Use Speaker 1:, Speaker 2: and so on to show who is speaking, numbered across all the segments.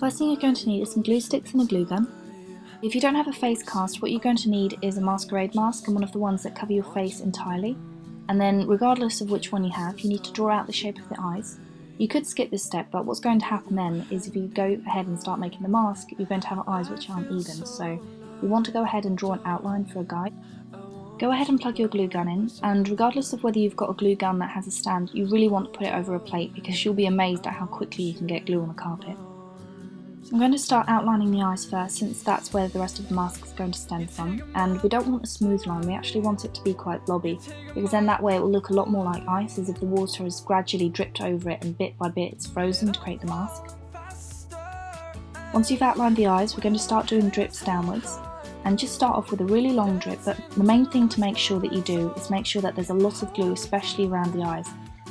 Speaker 1: First thing you're going to need is some glue sticks and a glue gun. If you don't have a face cast, what you're going to need is a Masquerade mask and one of the ones that cover your face entirely. And then, regardless of which one you have, you need to draw out the shape of the eyes. You could skip this step, but what's going to happen then is if you go ahead and start making the mask, you're going to have eyes which aren't even, so you want to go ahead and draw an outline for a guide. Go ahead and plug your glue gun in, and regardless of whether you've got a glue gun that has a stand, you really want to put it over a plate because you'll be amazed at how quickly you can get glue on a carpet. I'm going to start outlining the eyes first, since that's where the rest of the mask is going to stem from, and we don't want a smooth line, we actually want it to be quite blobby, because then that way it will look a lot more like ice, as if the water has gradually dripped over it and bit by bit it's frozen to create the mask. Once you've outlined the eyes, we're going to start doing drips downwards, and just start off with a really long drip, but the main thing to make sure that you do is make sure that there's a lot of glue, especially around the eyes,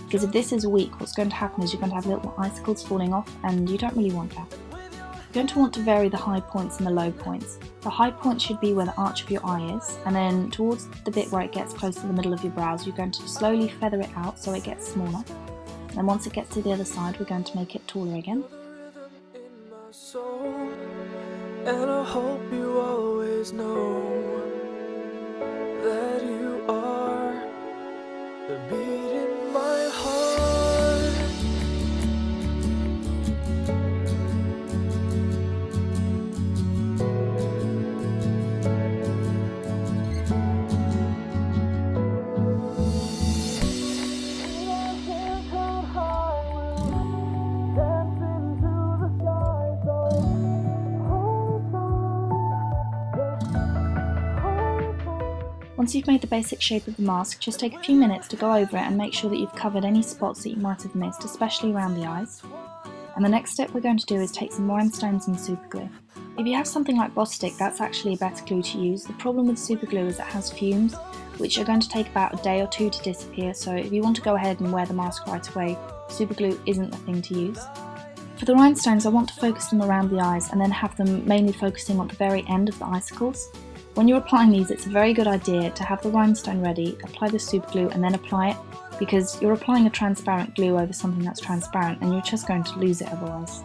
Speaker 1: because if this is weak, what's going to happen is you're going to have little icicles falling off, and you don't really want that. You're going to want to vary the high points and the low points. The high point should be where the arch of your eye is, and then towards the bit where it gets close to the middle of your brows, you're going to slowly feather it out so it gets smaller. And once it gets to the other side, we're going to make it taller again.
Speaker 2: And I hope you always know that you are the beat in my heart.
Speaker 1: Once you've made the basic shape of the mask, just take a few minutes to go over it and make sure that you've covered any spots that you might have missed, especially around the eyes. And the next step we're going to do is take some rhinestones and super glue. If you have something like Bostik, that's actually a better glue to use. The problem with super glue is it has fumes, which are going to take about a day or two to disappear, so if you want to go ahead and wear the mask right away, super glue isn't the thing to use. For the rhinestones, I want to focus them around the eyes and then have them mainly focusing on the very end of the icicles. When you're applying these, it's a very good idea to have the rhinestone ready, apply the super glue and then apply it, because you're applying a transparent glue over something that's transparent and you're just going to lose it otherwise.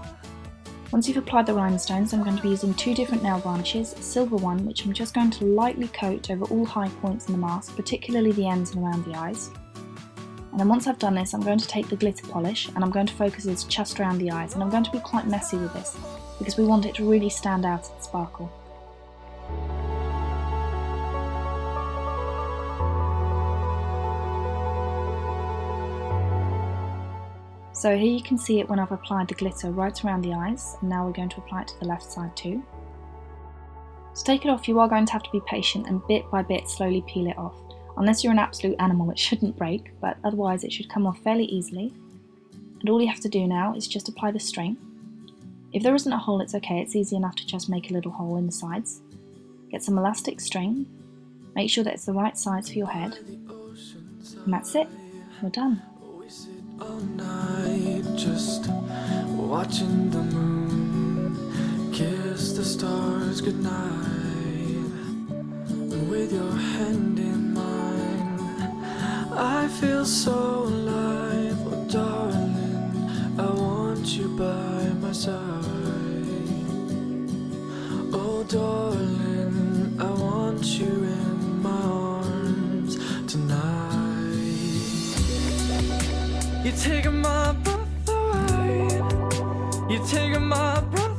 Speaker 1: Once you've applied the rhinestones, I'm going to be using two different nail varnishes, a silver one which I'm just going to lightly coat over all high points in the mask, particularly the ends and around the eyes. And then once I've done this, I'm going to take the glitter polish and I'm going to focus it just around the eyes, and I'm going to be quite messy with this because we want it to really stand out and sparkle. So here you can see it when I've applied the glitter right around the eyes, and now we're going to apply it to the left side too. To take it off, you are going to have to be patient and bit by bit slowly peel it off. Unless you're an absolute animal, it shouldn't break, but otherwise it should come off fairly easily. And all you have to do now is just apply the string. If there isn't a hole, it's okay, it's easy enough to just make a little hole in the sides. Get some elastic string, make sure that it's the right size for your head, and that's it, we're done.
Speaker 2: All night, just watching the moon kiss the stars goodnight. With your hand in mine, I feel so alive. Oh darling, I want you by my side. Oh darling, I want you in my arms tonight. You're taking my breath away. You're taking my breath